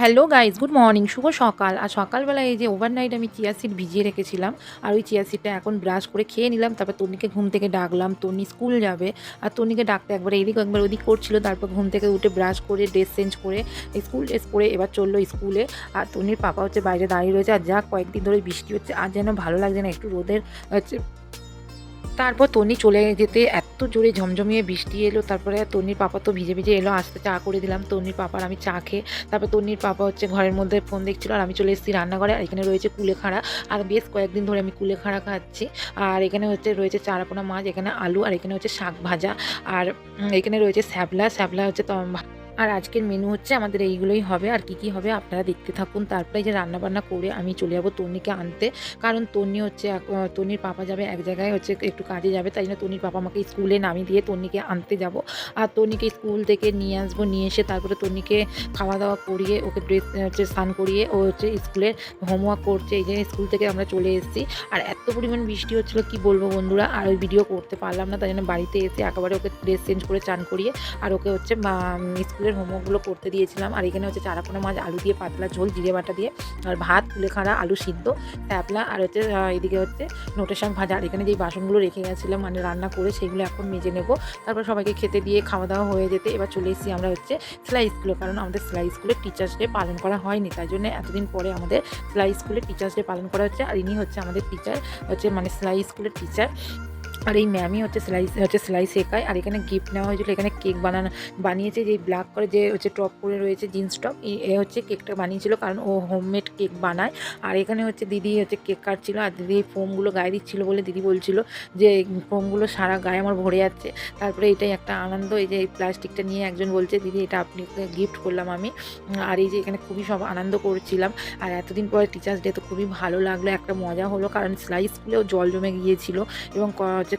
Hello guys, good morning, শুভ সকাল। আর সকালবেলা এই যে ওভারনাইট আমি চিয়া সিড ভিজিয়ে রেখেছিলাম, আর ওই চিয়া সিডটা এখন ব্রাশ করে খেয়ে নিলাম। তারপর তন্নিকে ঘুম থেকে ডাকলাম, তন্নি স্কুল যাবে। আর তন্নিকে ডাকতে একবার এদিক একবার ওদিক করছিল। তারপর ঘুম থেকে উঠে ব্রাশ করে ড্রেস চেঞ্জ করে স্কুল ড্রেস পরে এবার চললো স্কুলে। আর তন্নির পাপা হচ্ছে বাইরে দাঁড়িয়ে রয়েছে। আর যা কয়েকদিন ধরে বৃষ্টি হচ্ছে, আর যেন ভালো লাগছে না, একটু রোদের হচ্ছে। তারপর তন্নি চলে যেতে এত জোরে ঝমঝমিয়ে বৃষ্টি এলো। তারপরে তন্নির পাপা তো ভিজে ভিজে এলো, আসতে চা করে দিলাম তন্নির পাপার। আমি চা খেয়ে তারপর তন্নির পাপা হচ্ছে ঘরের মধ্যে ফোন দেখছিল, আর আমি চলে এসেছি রান্নাঘরে। আর এখানে রয়েছে কুলেখাড়া, আর বেশ কয়েকদিন ধরে আমি কুলেখাড়া খাচ্ছি। আর এখানে হচ্ছে রয়েছে চারাপোনা মাছ, এখানে আলু, আর এখানে হচ্ছে শাক ভাজা, আর এখানে রয়েছে শ্যাবলা শ্যাবলা হচ্ছে আর আজকের মেনু হচ্ছে আমাদের এইগুলোই হবে। আর কি হবে আপনারা দেখতে থাকুন। তারপরে যে রান্নাবান্না করে আমি চলে যাবো তন্নিকে আনতে, কারণ তন্নি হচ্ছে তন্নির পাপা যাবে এক জায়গায়, হচ্ছে একটু কাজে যাবে, তাই জন্য তন্নির পাপা আমাকে স্কুলে নামিয়ে দিয়ে তন্নিকে আনতে যাব। আর তন্নিকে স্কুল থেকে নিয়ে আসবো, নিয়ে এসে তারপরে তন্নিকে খাওয়া দাওয়া করিয়ে ওকে ড্রেস হচ্ছে স্নান করিয়ে ও হচ্ছে স্কুলের হোমওয়ার্ক করছে। এই যে স্কুল থেকে আমরা চলে এসেছি, আর এত পরিমাণ বৃষ্টি হচ্ছিলো কি বলবো বন্ধুরা। আর ওই ভিডিও করতে পারলাম না, তাই জন্য বাড়িতে এসে একেবারে ওকে ড্রেস চেঞ্জ করে চান করিয়ে আর ওকে হচ্ছে স্কুলের হোমওয়ার্কগুলো করতে দিয়েছিলাম। আর এখানে হচ্ছে চারাপোনা মাছ আলু দিয়ে পাতলা ঝোল জিরে বাটা দিয়ে, আর ভাত, কুলেখাড়া, আলু সিদ্ধ, শ্যাপলা, আর হচ্ছে এদিকে হচ্ছে নোটে শাক ভাজা। আর এখানে যেই বাসনগুলো রেখে গেছিলাম মানে রান্না করে, সেগুলো এখন মেজে নেব। তারপর সবাইকে খেতে দিয়ে খাওয়া দাওয়া হয়ে যেতে এবার চলে এসেছি আমরা হচ্ছে সেলাই স্কুলে, কারণ আমাদের সেলাই স্কুলে টিচার্স ডে পালন করা হয়নি, তাই জন্য এতদিন পরে আমাদের সেলাই স্কুলে টিচার্স ডে পালন করা হচ্ছে। আর ইনি হচ্ছে আমাদের টিচার, হচ্ছে মানে সেলাই স্কুলের টিচার। আর এই ম্যামই হচ্ছে সেলাই শেখায়। আর এখানে গিফট নেওয়া হয়েছিল, এখানে কেক বানিয়েছে, যে ব্ল্যাক করে যে হচ্ছে টপ করে রয়েছে জিন্স টপ, এ হচ্ছে কেকটা বানিয়েছিল, কারণ ও হোমমেড কেক বানায়। আর এখানে হচ্ছে দিদি হচ্ছে কেক কাটছিল, আর দিদি এই ফোমগুলো গায়ে দিচ্ছিলো বলে দিদি বলছিল যে ফোমগুলো সারা গায়ে আমার ভরে যাচ্ছে। তারপরে এটাই একটা আনন্দ, এই যে এই প্লাস্টিকটা নিয়ে একজন বলছে দিদি এটা আপনি গিফট করলাম আমি। আর এই যে এখানে খুবই সব আনন্দ করছিলাম। আর এতদিন পরে টিচার্স ডে তো খুবই ভালো লাগলো, একটা মজা হলো, কারণ সেলাই স্কুলেও জল জমে গিয়েছিল এবং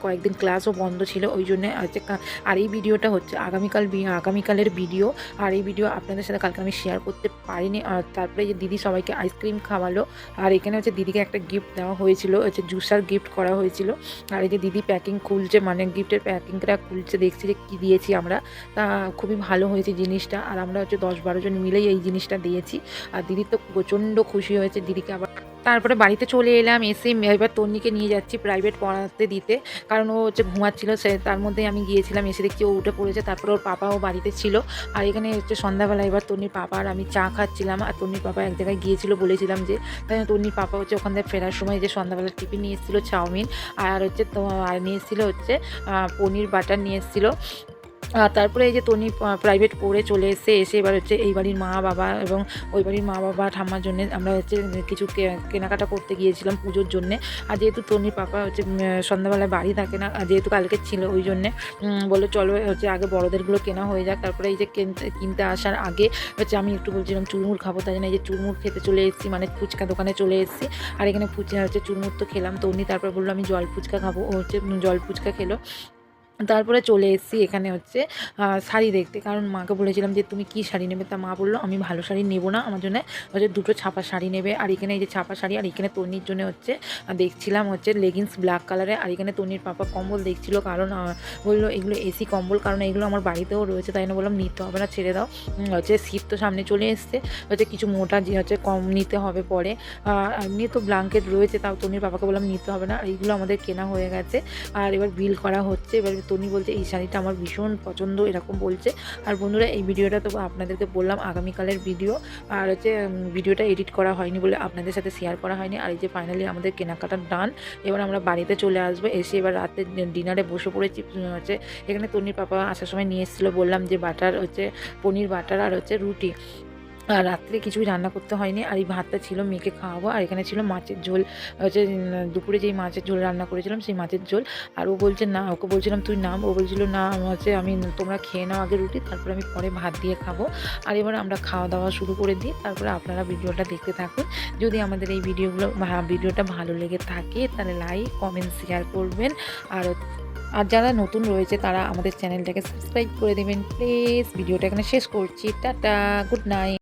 কয়েকদিন ক্লাসও বন্ধ ছিল, ওই জন্য হচ্ছে। আর এই ভিডিওটা হচ্ছে আগামীকালের ভিডিও। আর এই ভিডিও আপনাদের সাথে কালকে আমি শেয়ার করতে পারিনি। আর তারপরে যে দিদি সবাইকে আইসক্রিম খাওয়ালো। আর এখানে হচ্ছে দিদিকে একটা গিফট দেওয়া হয়েছিল, হচ্ছে জুসার গিফট করা হয়েছিল। আর এই যে দিদি প্যাকিং খুলছে, মানে গিফটের প্যাকিংটা খুলছে, দেখছি যে কী দিয়েছি আমরা। তা খুবই ভালো হয়েছে জিনিসটা। আর আমরা হচ্ছে 10-12 জন মিলেই এই জিনিসটা দিয়েছি। আর দিদি তো প্রচণ্ড খুশি হয়েছে। দিদিকে আবার তারপরে বাড়িতে চলে এলাম, এসে এবার তন্নিকে নিয়ে যাচ্ছি প্রাইভেট পড়াতে দিতে, কারণ ও হচ্ছে ঘুমাচ্ছিল। তার মধ্যেই আমি গিয়েছিলাম, এসে দেখছি ও উঠে পড়েছে। তারপরে ওর পাপাও বাড়িতে ছিল। আর এখানে হচ্ছে সন্ধ্যাবেলা এবার তন্নির পাপা আর আমি চা খাচ্ছিলাম। আর তন্নির পাপা এক জায়গায় গিয়েছিল, বলেছিলাম যে, তাই তন্নির পাপা হচ্ছে ওখান থেকে ফেরার সময় যে সন্ধ্যাবেলা টিফিন নিয়ে এসেছিলো চাউমিন, আর হচ্ছে আর নিয়ে এসেছিলো হচ্ছে পনির বাটার নিয়ে এসেছিলো। তারপরে এই যে তন্নি প্রাইভেট পড়ে চলে এসে এবার হচ্ছে এই বাড়ির মা বাবা এবং ওই বাড়ির মা বাবা ঠাম্মার জন্য আমরা হচ্ছে কিছু কেনাকাটা করতে গিয়েছিলাম পুজোর জন্যে। আর যেহেতু তন্নির পাপা হচ্ছে সন্ধ্যাবেলায় বাড়ি থাকে না, যেহেতু কালকে ছিল, ওই জন্যে বলে চলো হচ্ছে আগে বড়োদেরগুলো কেনা হয়ে যাক। তারপরে এই যে কিনতে আসার আগে হচ্ছে আমি একটু বলছিলাম চুরমুর খাবো, তাই জন্য এই যে চুরমুর খেতে চলে এসেছি, মানে ফুচকা দোকানে চলে এসেছি। আর এখানে হচ্ছে চুরমুর তো খেলাম, তন্নি তারপর বললো আমি জল ফুচকা খাবো, ও হচ্ছে জল ফুচকা খেলো। তারপরে চলে এসেছি এখানে হচ্ছে শাড়ি দেখতে, কারণ মাকে বলেছিলাম যে তুমি কি শাড়ি নেবে, তা মা বললো আমি ভালো শাড়ি নেবো না, আমার জন্য হচ্ছে দুটো ছাপা শাড়ি নেবে। আর এখানে এই যে ছাপা শাড়ি, আর এখানে তন্নির জন্য হচ্ছে দেখছিলাম হচ্ছে লেগিংস ব্ল্যাক কালারে। আর এখানে তন্নির পাপা কম্বল দেখছিল, কারণ বললো এগুলো এসি কম্বল, কারণ এগুলো আমার বাড়িতেও রয়েছে, তাই না বললাম নিতে হবে না, ছেড়ে দাও। হচ্ছে শীত তো সামনে চলে এসছে, হচ্ছে কিছু মোটা যে হচ্ছে কম নিতে হবে পরে। এমনি তো ব্ল্যাঙ্কেট রয়েছে, তাও তন্নির পাপাকে বললাম নিতে হবে না। আর এইগুলো আমাদের কেনা হয়ে গেছে। আর এবার বিল করা হচ্ছে। এবার তন্নি বলছে এই শাড়িটা আমার ভীষণ পছন্দ, এরকম বলছে। আর বন্ধুরা এই ভিডিওটা তো আপনাদেরকে বললাম আগামীকালের ভিডিও, আর হচ্ছে ভিডিওটা এডিট করা হয়নি বলে আপনাদের সাথে শেয়ার করা হয়নি। আর এই যে ফাইনালি আমাদের কেনাকাটা ডান, এবার আমরা বাড়িতে চলে আসবো। এসে এবার রাতে ডিনারে বসে পড়েছি। হচ্ছে এখানে তন্নির পাপা আসার সময় নিয়ে এসেছিলো, বললাম যে বাটার হচ্ছে পনির বাটার আর হচ্ছে রুটি। আর রাত্রে কিছুই রান্না করতে হয়নি। আর এই ভাতটা ছিল মেয়েকে খাওয়াবো। আর এখানে ছিল মাছের ঝোল, হচ্ছে দুপুরে যেই মাছের ঝোল রান্না করেছিলাম সেই মাছের ঝোল। আর ও বলছে না, ওকে বলছিলাম তুই নাম, ও বলছিল না হচ্ছে আমি তোমরা খেয়ে নাও আগে রুটি, তারপরে আমি পরে ভাত দিয়ে খাবো। আর এবার আমরা খাওয়া দাওয়া শুরু করে দিই, তারপরে আপনারা ভিডিওটা দেখতে থাকুন। যদি আমাদের এই ভিডিওটা ভালো লেগে থাকে তাহলে লাইক কমেন্ট শেয়ার করবেন। আর যারা নতুন রয়েছে তারা আমাদের চ্যানেলটাকে সাবস্ক্রাইব করে দেবেন প্লিজ। ভিডিওটা এখানে শেষ করছি, টাটা, গুড নাইট।